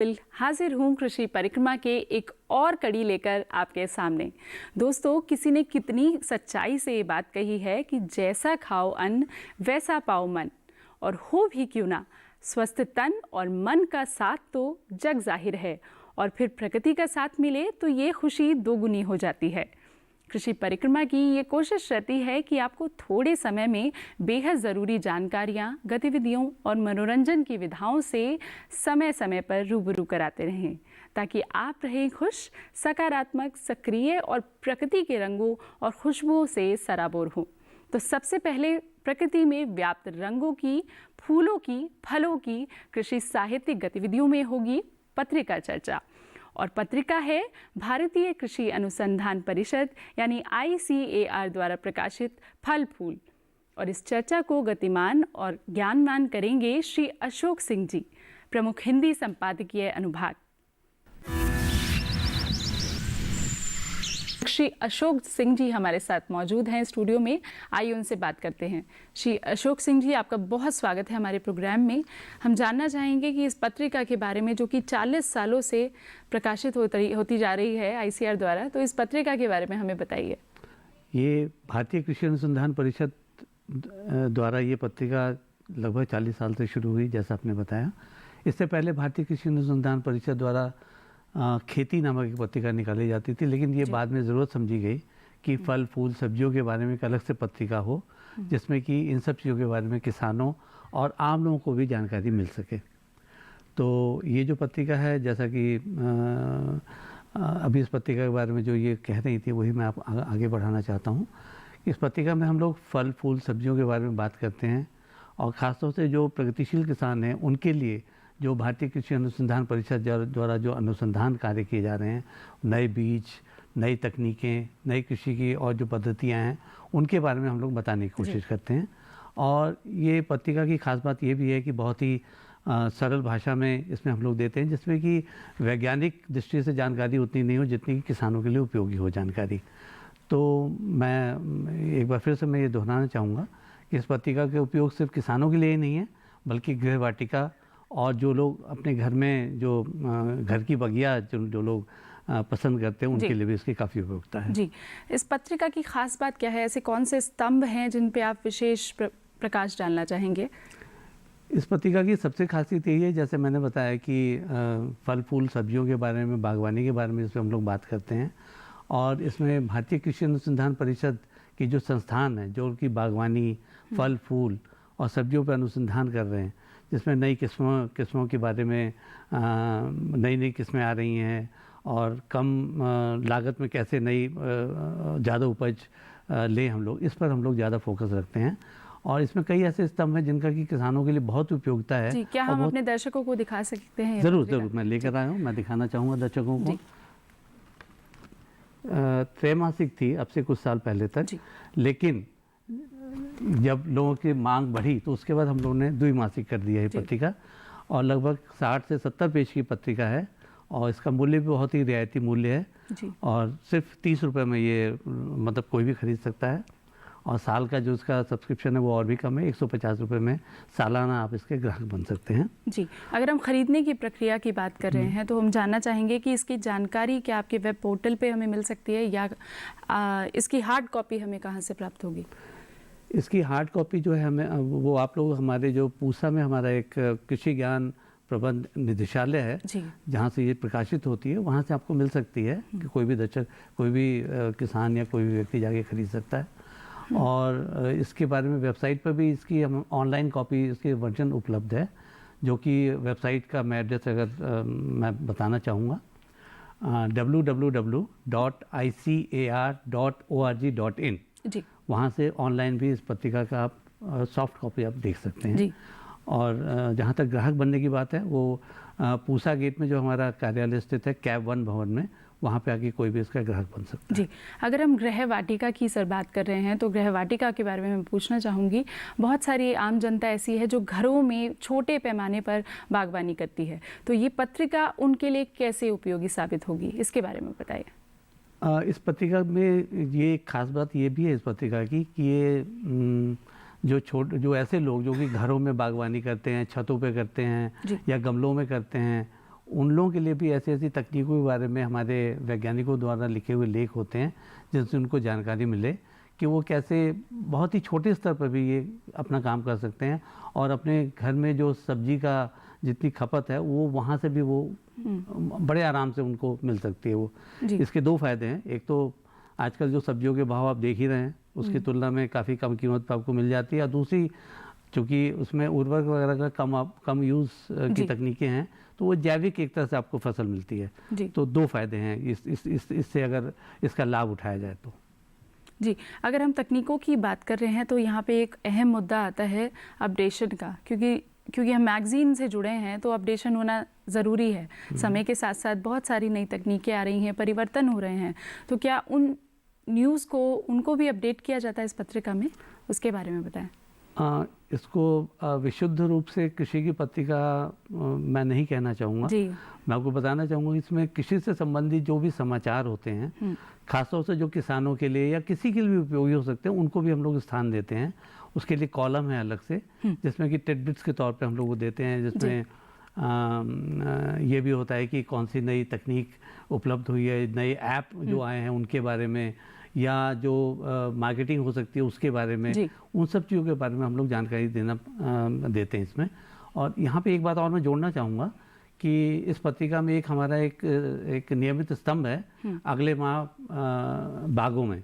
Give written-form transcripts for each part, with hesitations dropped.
Bill हाजिर हूँ कृषि परिक्रमा के एक और कड़ी लेकर आपके सामने। दोस्तों, किसी ने कितनी सच्चाई से ये बात कही है कि जैसा खाओ अन्न वैसा पाओ मन, और हो भी क्यों ना, स्वस्थ तन और मन का साथ तो जग जाहिर है, और फिर प्रकृति का साथ मिले तो ये खुशी दोगुनी हो जाती है। कृषि परिक्रमा की ये कोशिश रहती है कि आपको थोड़े समय में बेहद ज़रूरी जानकारियाँ, गतिविधियों और मनोरंजन की विधाओं से समय समय पर रूबरू कराते रहें, ताकि आप रहें खुश, सकारात्मक, सक्रिय और प्रकृति के रंगों और खुशबुओं से सराबोर हों। तो सबसे पहले प्रकृति में व्याप्त रंगों की, फूलों की, फलों की कृषि साहित्यिक गतिविधियों में होगी पत्रिका चर्चा। और पत्रिका है भारतीय कृषि अनुसंधान परिषद यानी ICAR द्वारा प्रकाशित फल फूल। और इस चर्चा को गतिमान और ज्ञानवान करेंगे श्री अशोक सिंह जी, प्रमुख हिंदी संपादकीय अनुभाग। श्री अशोक सिंह जी हमारे साथ मौजूद हैं स्टूडियो में। आइए उनसे बात करते हैं। श्री अशोक सिंह जी, आपका बहुत स्वागत है हमारे प्रोग्राम में। हम जानना चाहेंगे कि इस पत्रिका के बारे में, जो कि 40 सालों से प्रकाशित होती जा रही है ICAR द्वारा, तो इस पत्रिका के बारे में हमें बताइए। ये भारतीय कृषि अनुसंधान परिषद द्वारा ये पत्रिका लगभग 40 साल से शुरू हुई, जैसा आपने बताया। इससे पहले भारतीय कृषि अनुसंधान परिषद द्वारा खेती नामक एक पत्रिका निकाली जाती थी, लेकिन ये बाद में ज़रूरत समझी गई कि फल फूल सब्जियों के बारे में एक अलग से पत्रिका हो, जिसमें कि इन सब चीज़ों के बारे में किसानों और आम लोगों को भी जानकारी मिल सके। तो ये जो पत्रिका है, जैसा कि अभी इस पत्रिका के बारे में जो ये कह रही थी, वही मैं आप आगे बढ़ाना चाहता हूँ। इस पत्रिका में हम लोग फल फूल सब्जियों के बारे में बात करते हैं, और ख़ासतौर से जो प्रगतिशील किसान हैं उनके लिए जो भारतीय कृषि अनुसंधान परिषद द्वारा जो अनुसंधान कार्य किए जा रहे हैं, नए बीज, नई तकनीकें, नई कृषि की और जो पद्धतियां हैं, उनके बारे में हम लोग बताने की कोशिश करते हैं। और ये पत्रिका की खास बात ये भी है कि बहुत ही सरल भाषा में इसमें हम लोग देते हैं, जिसमें कि वैज्ञानिक दृष्टि से जानकारी उतनी नहीं हो जितनी कि किसानों के लिए उपयोगी हो जानकारी। तो मैं एक बार फिर से मैं ये दोहराना चाहूँगा कि इस पत्रिका के उपयोग सिर्फ किसानों के लिए ही नहीं है, बल्कि गृहवाटिका और जो लोग अपने घर में जो घर की बगिया जो लोग पसंद करते हैं, उनके लिए भी इसकी काफ़ी उपयोगिता है। जी, इस पत्रिका की खास बात क्या है? ऐसे कौन से स्तंभ हैं जिन पे आप विशेष प्रकाश डालना चाहेंगे? इस पत्रिका की सबसे खासियत यही है, जैसे मैंने बताया कि फल फूल सब्जियों के बारे में, बागवानी के बारे में इसमें हम लोग बात करते हैं। और इसमें भारतीय कृषि अनुसंधान परिषद की जो संस्थान है, जो उनकी बागवानी, फल फूल और सब्जियों पर अनुसंधान कर रहे हैं, जिसमें नई किस्मों के बारे में नई किस्में आ रही हैं, और कम लागत में कैसे नई ज़्यादा उपज लें हम लोग, इस पर हम लोग ज़्यादा फोकस रखते हैं। और इसमें कई ऐसे स्तंभ हैं जिनका कि किसानों के लिए बहुत उपयोगिता है। जी, क्या हम अपने दर्शकों को दिखा सकते हैं? ज़रूर मैं लेकर आया हूँ, मैं दिखाना चाहूँगा दर्शकों को। त्रैमासिक थी अब से कुछ साल पहले तक, लेकिन जब लोगों की मांग बढ़ी तो उसके बाद हम लोगों ने द्विमासिक कर दिया है पत्रिका, और लगभग 60 से 70 पेज की पत्रिका है, और इसका मूल्य भी बहुत ही रियायती मूल्य है, और सिर्फ 30 रुपये में ये मतलब कोई भी खरीद सकता है। और साल का जो उसका सब्सक्रिप्शन है वो और भी कम है, 150 रुपये में सालाना आप इसके ग्राहक बन सकते हैं। जी, अगर हम ख़रीदने की प्रक्रिया की बात कर रहे हैं तो हम जानना चाहेंगे कि इसकी जानकारी क्या आपके वेब पोर्टल पे हमें मिल सकती है, या इसकी हार्ड कॉपी हमें कहाँ से प्राप्त होगी? इसकी हार्ड कॉपी जो है हमें वो आप लोग हमारे जो पूसा में हमारा एक कृषि ज्ञान प्रबंध निदेशालय है, जहाँ से ये प्रकाशित होती है, वहाँ से आपको मिल सकती है कि कोई भी दर्शक, कोई भी किसान या कोई भी व्यक्ति जाके खरीद सकता है। और इसके बारे में वेबसाइट पर भी इसकी हम ऑनलाइन कॉपी, इसके वर्जन उपलब्ध है, जो कि वेबसाइट का मैं एड्रेस अगर मैं बताना चाहूँगा, www.icar.org.in। वहाँ से ऑनलाइन भी इस पत्रिका का आप सॉफ्ट कॉपी आप देख सकते हैं। और जहाँ तक ग्राहक बनने की बात है, वो पूसा गेट में जो हमारा कार्यालय स्थित है, कैब 1 भवन में, वहाँ पे आके कोई भी इसका ग्राहक बन सकता है। जी, अगर हम गृह वाटिका की सर बात कर रहे हैं तो गृह वाटिका के बारे में मैं पूछना चाहूँगी। बहुत सारी आम जनता ऐसी है जो घरों में छोटे पैमाने पर बागवानी करती है, तो ये पत्रिका उनके लिए कैसे उपयोगी साबित होगी, इसके बारे में बताइए। इस पत्रिका में ये खास बात ये भी है इस पत्रिका की कि ये जो ऐसे लोग जो कि घरों में बागवानी करते हैं, छतों पे करते हैं या गमलों में करते हैं, उन लोगों के लिए भी ऐसी ऐसी तकनीकों के बारे में हमारे वैज्ञानिकों द्वारा लिखे हुए लेख होते हैं, जिनसे उनको जानकारी मिले कि वो कैसे बहुत ही छोटे स्तर पर भी ये अपना काम कर सकते हैं और अपने घर में जो सब्जी का जितनी खपत है वो वहाँ से भी वो बड़े आराम से उनको मिल सकती है वो। इसके दो फायदे हैं, एक तो आजकल जो सब्जियों के भाव आप देख ही रहे हैं उसकी तुलना में काफ़ी कम कीमत पर आपको मिल जाती है, और दूसरी चूँकि उसमें उर्वरक वगैरह का कम यूज़ की तकनीकें हैं तो वो जैविक एक तरह से आपको फसल मिलती है। तो दो फायदे हैं इससे अगर इसका लाभ उठाया जाए तो। जी, अगर हम तकनीकों की बात कर रहे हैं तो यहाँ पे एक अहम मुद्दा आता है अपडेशन का, क्योंकि हम मैगज़ीन से जुड़े हैं तो अपडेशन होना ज़रूरी है। समय के साथ साथ बहुत सारी नई तकनीकें आ रही हैं, परिवर्तन हो रहे हैं, तो क्या उन न्यूज़ को उनको भी अपडेट किया जाता है इस पत्रिका में? उसके बारे में बताएं। इसको विशुद्ध रूप से कृषि की पत्रिका मैं नहीं कहना चाहूँगा। मैं आपको बताना चाहूँगा इसमें कृषि से संबंधित जो भी समाचार होते हैं, खासतौर से जो किसानों के लिए या किसी के लिए भी उपयोगी हो सकते हैं, उनको भी हम लोग स्थान देते हैं। उसके लिए कॉलम है अलग से, जिसमें कि टिडबिट्स के तौर पे हम लोग वो देते हैं, जिसमें ये भी होता है कि कौन सी नई तकनीक उपलब्ध हुई है, नए ऐप जो आए हैं उनके बारे में, या जो मार्केटिंग हो सकती है उसके बारे में, उन सब चीज़ों के बारे में हम लोग जानकारी देते हैं इसमें। और यहाँ पे एक बात और मैं जोड़ना चाहूँगा कि इस पत्रिका में हमारा एक नियमित स्तंभ है अगले माह बागों में।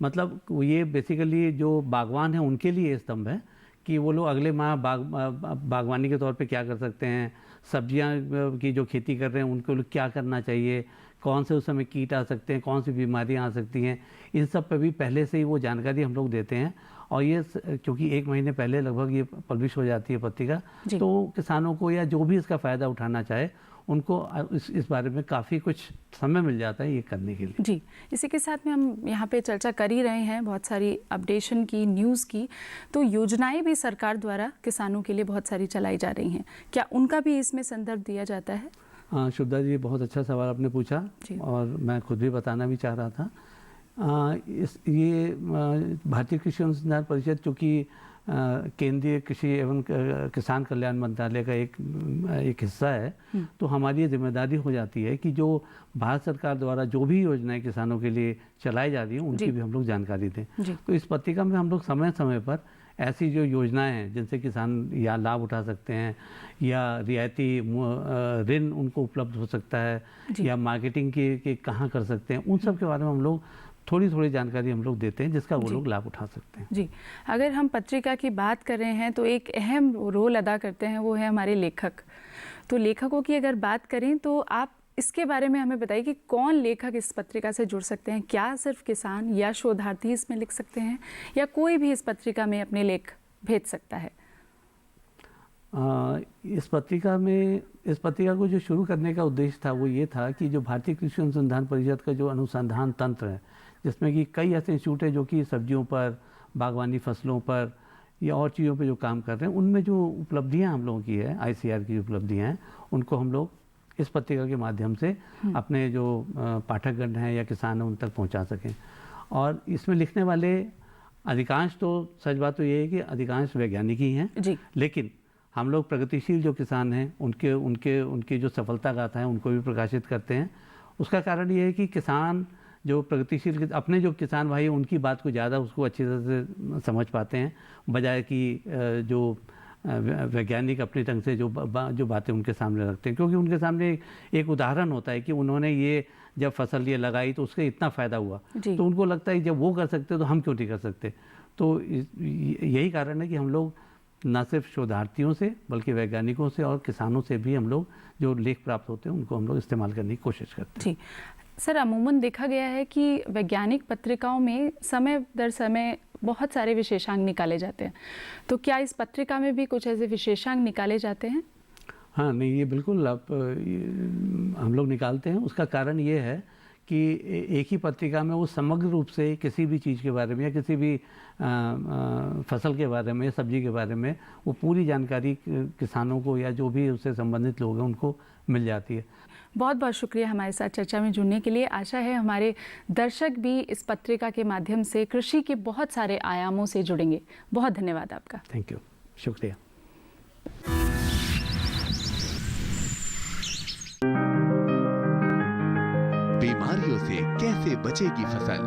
मतलब ये बेसिकली जो बागवान हैं उनके लिए स्तंभ है कि वो लोग अगले माह बागवानी के तौर पे क्या कर सकते हैं, सब्जियां की जो खेती कर रहे हैं उनको लोग क्या करना चाहिए, कौन से उस समय कीट आ सकते हैं, कौन सी बीमारियां आ सकती हैं, इन सब पे भी पहले से ही वो जानकारी हम लोग देते हैं। और ये क्योंकि 1 महीने पहले लगभग ये पब्लिश हो जाती है पत्रिका, तो किसानों को या जो भी इसका फ़ायदा उठाना चाहे उनको इस बारे में काफ़ी कुछ समय मिल जाता है ये करने के लिए। जी, इसी के साथ में हम यहाँ पे चर्चा कर ही रहे हैं बहुत सारी अपडेशन की, न्यूज़ की, तो योजनाएं भी सरकार द्वारा किसानों के लिए बहुत सारी चलाई जा रही हैं, क्या उनका भी इसमें संदर्भ दिया जाता है? हाँ शुभदा जी, बहुत अच्छा सवाल आपने पूछा और मैं खुद भी बताना भी चाह रहा था। ये भारतीय कृषि अनुसंधान परिषद चूँकि केंद्रीय कृषि एवं किसान कल्याण मंत्रालय का एक हिस्सा है, तो हमारी ये जिम्मेदारी हो जाती है कि जो भारत सरकार द्वारा जो भी योजनाएं किसानों के लिए चलाई जा रही हैं उनकी भी हम लोग जानकारी दें। तो इस पत्रिका में हम लोग समय समय पर ऐसी जो योजनाएं हैं जिनसे किसान या लाभ उठा सकते हैं या रियायती ऋण उनको उपलब्ध हो सकता है या मार्केटिंग की कहाँ कर सकते हैं, उन सब के बारे में हम लोग थोड़ी जानकारी हम लोग देते हैं जिसका वो लोग लाभ उठा सकते हैं। जी, अगर हम पत्रिका की बात कर रहे हैं तो एक अहम रोल अदा करते हैं, वो है हमारे लेखक। तो लेखकों की अगर बात करें तो आप इसके बारे में हमें बताइए कि कौन लेखक इस पत्रिका से जुड़ सकते हैं? क्या सिर्फ किसान या शोधार्थी इसमें लिख सकते हैं या कोई भी इस पत्रिका में अपने लेख भेज सकता है? इस पत्रिका को जो शुरू करने का उद्देश्य था वो ये था कि जो भारतीय कृषि अनुसंधान परिषद का जो अनुसंधान तंत्र है, जिसमें कि कई ऐसे इंस्टीट्यूट हैं जो कि सब्जियों पर, बागवानी फसलों पर या और चीज़ों पे जो काम कर रहे हैं, उनमें जो उपलब्धियां हम लोगों की है, ICAR की उपलब्धियां हैं, उनको हम लोग इस पत्रिका के माध्यम से अपने जो पाठकगण हैं या किसान हैं उन तक पहुंचा सकें। और इसमें लिखने वाले अधिकांश, तो सच बात तो ये है कि अधिकांश वैज्ञानिक ही हैं, लेकिन हम लोग प्रगतिशील जो किसान हैं उनकी जो सफलता गाथा है उनको भी प्रकाशित करते हैं। उसका कारण ये है कि किसान जो प्रगतिशील अपने जो किसान भाई उनकी बात को ज़्यादा उसको अच्छी तरह से समझ पाते हैं, बजाय कि जो वैज्ञानिक अपने ढंग से जो बातें उनके सामने रखते हैं, क्योंकि उनके सामने एक उदाहरण होता है कि उन्होंने ये जब फसल ये लगाई तो उसका इतना फ़ायदा हुआ, तो उनको लगता है जब वो कर सकते तो हम क्यों नहीं कर सकते। तो यही कारण है कि हम लोग न सिर्फ शोधार्थियों से बल्कि वैज्ञानिकों से और किसानों से भी हम लोग जो लेख प्राप्त होते हैं उनको हम लोग इस्तेमाल करने की कोशिश करते हैं। सर, अमूमन देखा गया है कि वैज्ञानिक पत्रिकाओं में समय दर समय बहुत सारे विशेषांक निकाले जाते हैं, तो क्या इस पत्रिका में भी कुछ ऐसे विशेषांक निकाले जाते हैं? हाँ, नहीं, ये बिल्कुल हम लोग निकालते हैं। उसका कारण ये है कि एक ही पत्रिका में वो समग्र रूप से किसी भी चीज़ के बारे में या किसी भी फसल के बारे में, सब्जी के बारे में वो पूरी जानकारी किसानों को या जो भी उससे संबंधित लोग हैं उनको मिल जाती है। बहुत बहुत शुक्रिया हमारे साथ चर्चा में जुड़ने के लिए। आशा है हमारे दर्शक भी इस पत्रिका के माध्यम से कृषि के बहुत सारे आयामों से जुड़ेंगे। बहुत धन्यवाद आपका। थैंक यू, शुक्रिया। बीमारियों से कैसे बचेगी फसल,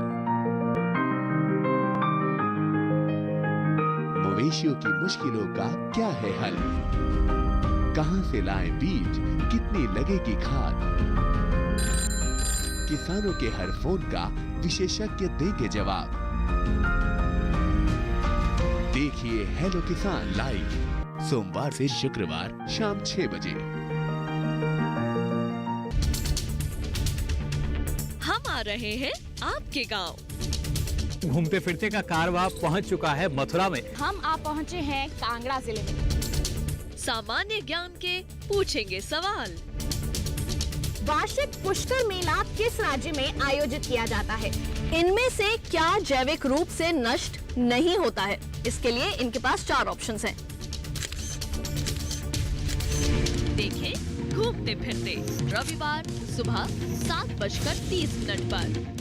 मवेशियों की मुश्किलों का क्या है हल, कहां से लाएं बीज, कितनी लगेगी खाद, किसानों के हर फोन का विशेषज्ञ देंगे जवाब। देखिए हेलो किसान लाइव सोमवार से शुक्रवार शाम 6 बजे। हम आ रहे हैं आपके गांव। घूमते फिरते का कारवां पहुंच चुका है मथुरा में। हम आप पहुंचे हैं कांगड़ा जिले में। सामान्य ज्ञान के पूछेंगे सवाल। वार्षिक पुष्कर मेला किस राज्य में आयोजित किया जाता है? इनमें से क्या जैविक रूप से नष्ट नहीं होता है? इसके लिए इनके पास 4 ऑप्शंस हैं। देखें घूमते फिरते रविवार सुबह 7:30 पर।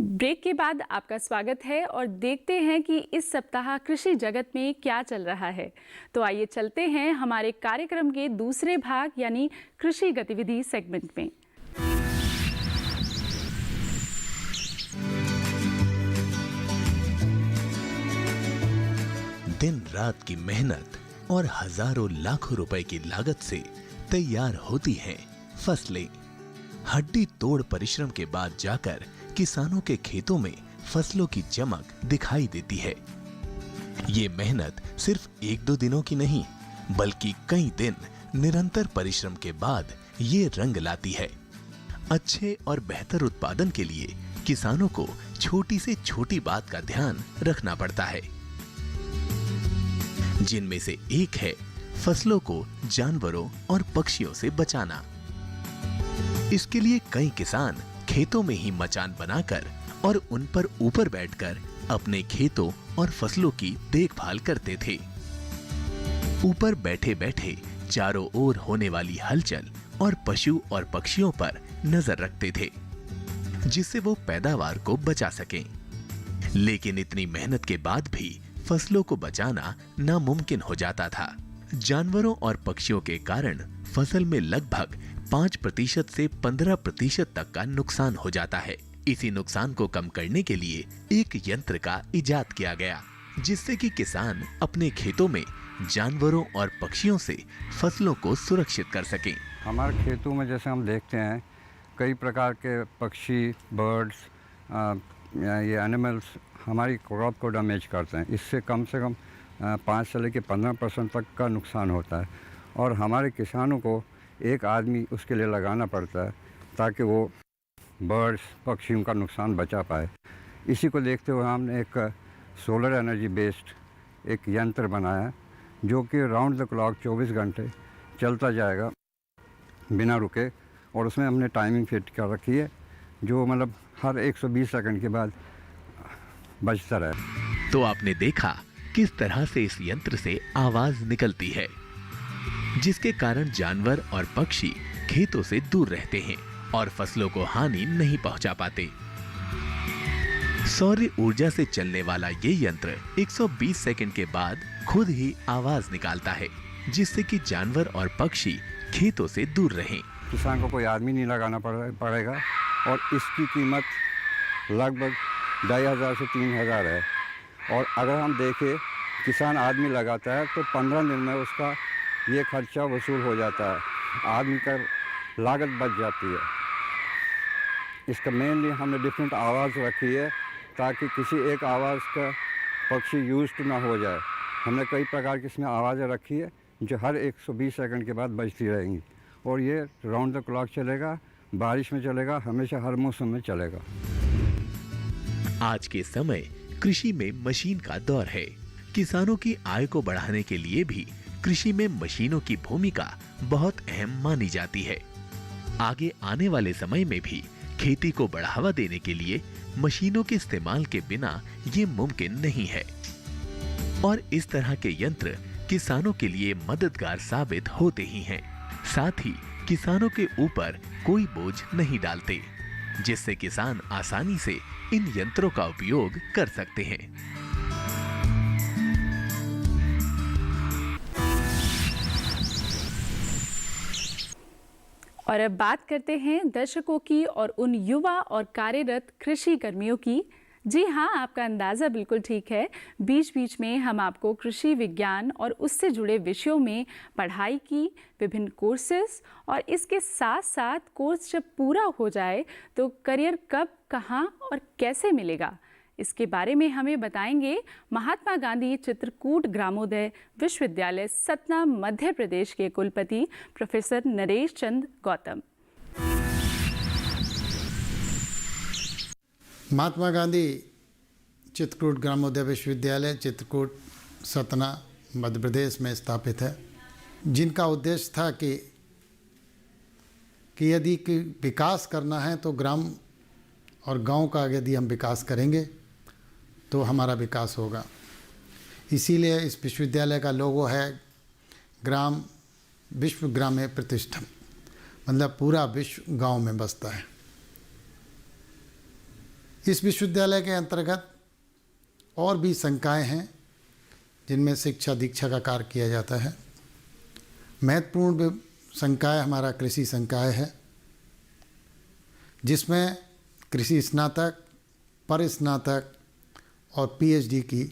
ब्रेक के बाद आपका स्वागत है और देखते हैं कि इस सप्ताह कृषि जगत में क्या चल रहा है। तो आइए चलते हैं हमारे कार्यक्रम के दूसरे भाग यानी कृषि गतिविधि सेगमेंट में। दिन रात की मेहनत और हजारों लाखों रुपए की लागत से तैयार होती हैं फसलें। हड्डी तोड़ परिश्रम के बाद जाकर किसानों के खेतों में फसलों की चमक दिखाई देती है। ये मेहनत सिर्फ 1-2 दिनों की नहीं, बल्कि कई दिन निरंतर परिश्रम के बाद ये रंग लाती है। अच्छे और बेहतर उत्पादन के लिए किसानों को छोटी से छोटी बात का ध्यान रखना पड़ता है, जिनमें से एक है फसलों को जानवरों और पक्षियों से बचाना। इसके लिए कई किसान खेतों में ही मचान बनाकर और उन पर ऊपर बैठकर अपने खेतों और फसलों की देखभाल करते थे। ऊपर बैठे बैठे चारों ओर होने वाली हलचल और पशु और पक्षियों पर नजर रखते थे, जिससे वो पैदावार को बचा सकें। लेकिन इतनी मेहनत के बाद भी फसलों को बचाना नामुमकिन हो जाता था। जानवरों और पक्षियों के कारण फसल में लगभग 5% से 15% तक का नुकसान हो जाता है। इसी नुकसान को कम करने के लिए एक यंत्र का इजाद किया गया, जिससे कि किसान अपने खेतों में जानवरों और पक्षियों से फसलों को सुरक्षित कर सकें। हमारे खेतों में जैसे हम देखते हैं कई प्रकार के पक्षी, बर्ड्स, ये एनिमल्स हमारी क्रॉप को डैमेज करते हैं। इससे कम से कम 5 से लेकर 15% तक का नुकसान होता है और हमारे किसानों को एक आदमी उसके लिए लगाना पड़ता है ताकि वो बर्ड्स, पक्षियों का नुकसान बचा पाए। इसी को देखते हुए हमने एक सोलर एनर्जी बेस्ड एक यंत्र बनाया जो कि राउंड द क्लॉक 24 घंटे चलता जाएगा बिना रुके, और उसमें हमने टाइमिंग फिट कर रखी है जो मतलब हर 120 सेकंड के बाद बजता रहे। तो आपने देखा किस तरह से इस यंत्र से आवाज निकलती है, जिसके कारण जानवर और पक्षी खेतों से दूर रहते हैं और फसलों को हानि नहीं पहुंचा पाते। सौर ऊर्जा से चलने वाला ये यंत्र 120 सेकंड के बाद खुद ही आवाज निकालता है, जिससे कि जानवर और पक्षी खेतों से दूर रहें। किसान को कोई आदमी नहीं लगाना पड़ेगा और इसकी कीमत लगभग 2500 से 3000 है। और अगर हम देखें किसान आदमी लगाता है तो 15 दिन में उसका ये खर्चा वसूल हो जाता है, आदमी का लागत बच जाती है। इसका मेनली हमने डिफरेंट आवाज़ रखी है ताकि किसी एक आवाज़ का पक्षी यूज ना हो जाए। हमने कई प्रकार की इसमें आवाज़ें रखी है जो हर 120 सेकंड के बाद बजती रहेंगी और ये राउंड द क्लॉक चलेगा, बारिश में चलेगा, हमेशा हर मौसम में चलेगा। आज के समय कृषि में मशीन का दौर है। किसानों की आय को बढ़ाने के लिए भी कृषि में मशीनों की भूमिका बहुत अहम मानी जाती है। आगे आने वाले समय में भी खेती को बढ़ावा देने के लिए मशीनों के इस्तेमाल के बिना ये मुमकिन नहीं है और इस तरह के यंत्र किसानों के लिए मददगार साबित होते ही हैं। साथ ही किसानों के ऊपर कोई बोझ नहीं डालते, जिससे किसान आसानी से इन यंत्रों का उपयोग कर सकते हैं। और अब बात करते हैं दर्शकों की और उन युवा और कार्यरत कृषि कर्मियों की। जी हाँ, आपका अंदाज़ा बिल्कुल ठीक है। बीच बीच में हम आपको कृषि विज्ञान और उससे जुड़े विषयों में पढ़ाई की विभिन्न कोर्सेज और इसके साथ साथ कोर्स जब पूरा हो जाए तो करियर कब, कहाँ और कैसे मिलेगा, इसके बारे में हमें बताएंगे महात्मा गांधी चित्रकूट ग्रामोदय विश्वविद्यालय सतना मध्य प्रदेश के कुलपति प्रोफेसर नरेश चंद गौतम। महात्मा गांधी चित्रकूट ग्रामोदय विश्वविद्यालय चित्रकूट सतना मध्य प्रदेश में स्थापित है, जिनका उद्देश्य था कि यदि विकास करना है तो ग्राम और गांव का यदि हम विकास करेंगे तो हमारा विकास होगा। इसीलिए इस विश्वविद्यालय का लोगो है ग्राम विश्व ग्राम्य प्रतिष्ठम, मतलब पूरा विश्व गांव में बसता है। इस विश्वविद्यालय के अंतर्गत और भी संकाय हैं जिनमें शिक्षा दीक्षा का कार्य किया जाता है। महत्वपूर्ण संकाय हमारा कृषि संकाय है, जिसमें कृषि स्नातक, परिस्नातक और पीएचडी की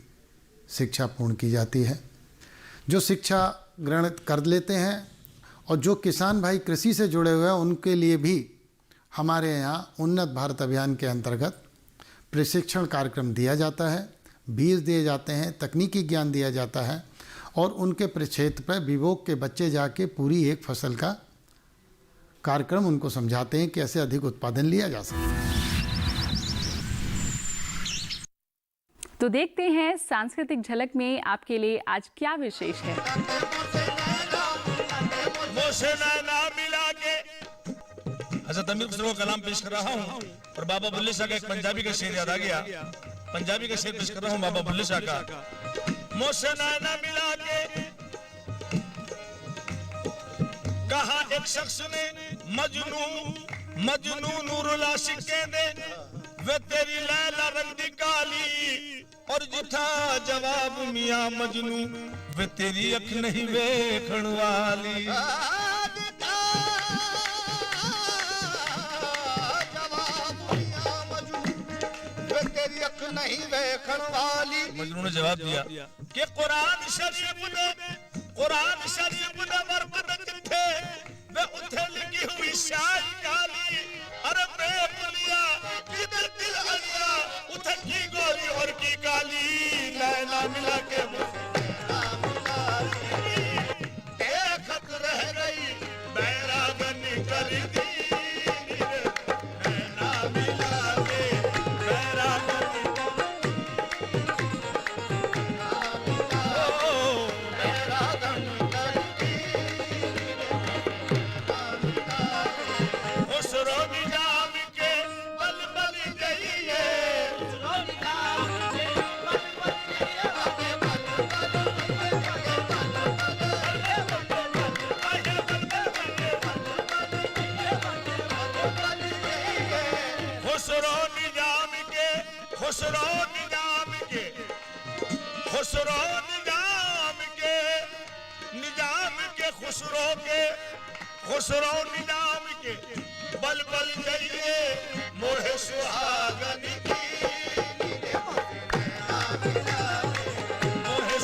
शिक्षा पूर्ण की जाती है। जो शिक्षा ग्रहण कर लेते हैं और जो किसान भाई कृषि से जुड़े हुए हैं उनके लिए भी हमारे यहाँ उन्नत भारत अभियान के अंतर्गत प्रशिक्षण कार्यक्रम दिया जाता है, बीज दिए जाते हैं, तकनीकी ज्ञान दिया जाता है और उनके क्षेत्र पर विभोग के बच्चे जाके पूरी एक फसल का कार्यक्रम उनको समझाते हैं कैसे अधिक उत्पादन लिया जा सकता है। तो देखते हैं सांस्कृतिक झलक में आपके लिए आज क्या विशेष है। हज़रत अमीर खुसरो का कलाम पेश कर रहा हूँ और बाबा बुल्ले शाह का एक पंजाबी का शेर याद आ गया। पंजाबी का शेर पेश कर रहा हूँ बाबा बुल्ले शाह का। मोसे नैना मिला के कहा एक शख्स ने मजनू नूरुल आशिक के दे वे तेरी लैला रंग दी काली और जिथा जवाब मियां मजनू वे तेरी अख नहीं वेखण वाली। नहीं वेखण वाली। मजनू ने जवाब दिया कि कुरान शरीफ ने बरकत किथे वे उथे लिखी हुई शाही काली। अरे बेपुलिया किधर दिल अलिया उथे की गोरी और की काली। लैला मिला के देखत रह गई बैरागन कर दी। खुसरो निजाम के बल बल जाइए मोहे सुहागन की। मोहे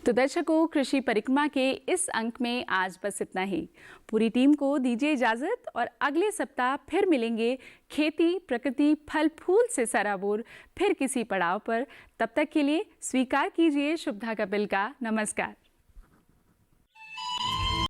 तो दर्शकों, कृषि परिक्रमा के इस अंक में आज बस इतना ही। पूरी टीम को दीजिए इजाजत और अगले सप्ताह फिर मिलेंगे खेती, प्रकृति, फल फूल से सराबोर फिर किसी पड़ाव पर। तब तक के लिए स्वीकार कीजिए शुभदा कपिल का नमस्कार।